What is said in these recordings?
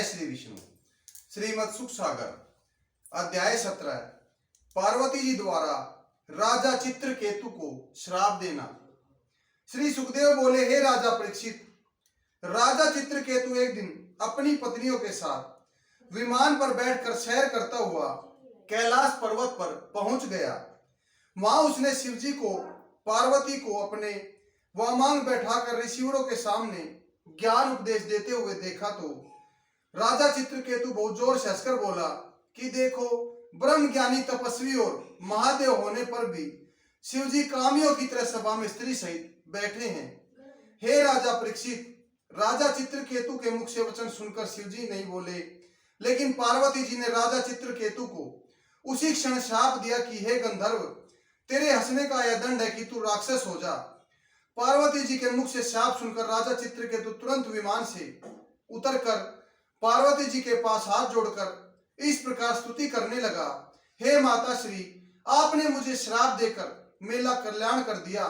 श्री विष्णु। श्रीमद् सुख सागर अध्याय 17। पार्वती जी द्वारा राजा चित्रकेतु को श्राप देना। श्री सुखदेव बोले, हे राजा परीक्षित, राजा चित्रकेतु एक दिन अपनी पत्नियों के साथ विमान पर बैठकर सैर करता हुआ कैलाश पर्वत पर पहुंच गया। वहां उसने शिवजी को, पार्वती को अपने वामांग बैठाकर ऋषियों के सामने ज्ञान उपदेश देते हुए देखा तो राजा चित्रकेतु बहुत जोर से हंसकर बोला कि देखो, ब्रह्म ज्ञानी तपस्वी और महादेव होने पर भी शिवजी कामियों की तरह सभा में स्त्री सहित बैठे हैं। हे राजा परीक्षित, राजा चित्रकेतु के मुख से वचन सुनकर शिवजी नहीं बोले, लेकिन पार्वती जी ने राजा चित्रकेतु को उसी क्षण शाप दिया कि हे गंधर्व, तेरे हंसने का यह दंड है कि तू राक्षस हो जा। पार्वती जी के मुख से शाप सुनकर राजा चित्रकेतु तुरंत विमान से उतरकर पार्वती जी के पास हाथ जोड़कर इस प्रकार स्तुति करने लगा, हे माता श्री, आपने मुझे श्राप देकर मेरा कल्याण कर दिया,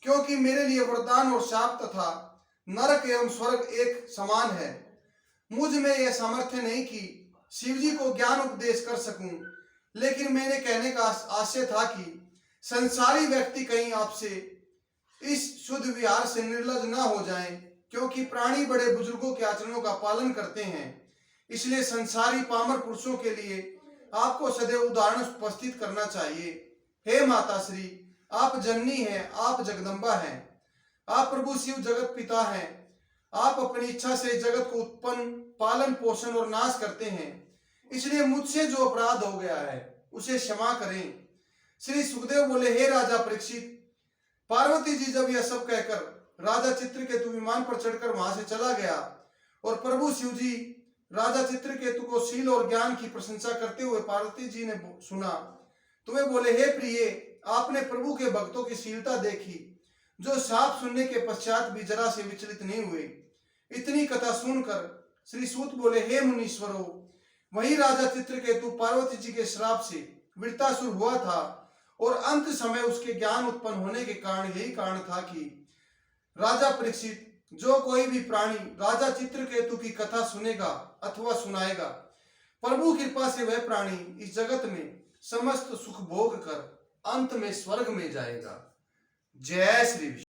क्योंकि मेरे लिए वरदान और शाप तथा नरक एवं स्वर्ग एक समान है। मुझ में यह सामर्थ्य नहीं कि शिवजी को ज्ञान उपदेश कर सकूं, लेकिन मैंने कहने का आशय था कि संसारी व्यक्ति कहीं आपसे इस शुद्ध विहार से निर्लज ना हो जाएं, क्योंकि प्राणी बड़े बुजुर्गों के आचरणों का पालन करते हैं। इसलिए संसारी पामर पुरुषों के लिए आपको सदैव उदाहरण उपस्थित करना चाहिए। हे माता श्री, आप जननी हैं, आप जगदम्बा हैं, आप प्रभु शिव जगत पिता हैं। आप अपनी इच्छा से जगत को उत्पन्न, पालन, पोषण और नाश करते हैं। इसलिए मुझसे जो अपराध हो गया है उसे क्षमा करें। श्री सुखदेव बोले, हे राजा परीक्षित, पार्वती जी जब यह सब कहकर राजा चित्रकेतु विमान पर चढ़कर वहां से चला गया और प्रभु शिव जी राजा चित्रकेतु को शील और ज्ञान की प्रशंसा करते हुए पार्वती जी ने सुना तो वे बोले, हे प्रिय, आपने प्रभु के भक्तों की शीलता देखी, जो शाप सुनने के पश्चात भी जरा से विचलित नहीं हुए। इतनी कथा सुनकर श्री सूत बोले, हे मुनीश्वरों, वही राजा चित्रकेतु पार्वती जी के श्राप से वृत्तासुर हुआ था और अंत समय उसके ज्ञान उत्पन्न होने के कारण यही कारण था कि राजा परीक्षित, जो कोई भी प्राणी राजा चित्रकेतु की कथा सुनेगा अथवा सुनाएगा, प्रभु कृपा से वह प्राणी इस जगत में समस्त सुख भोग कर अंत में स्वर्ग में जाएगा। जय श्री विष्णु।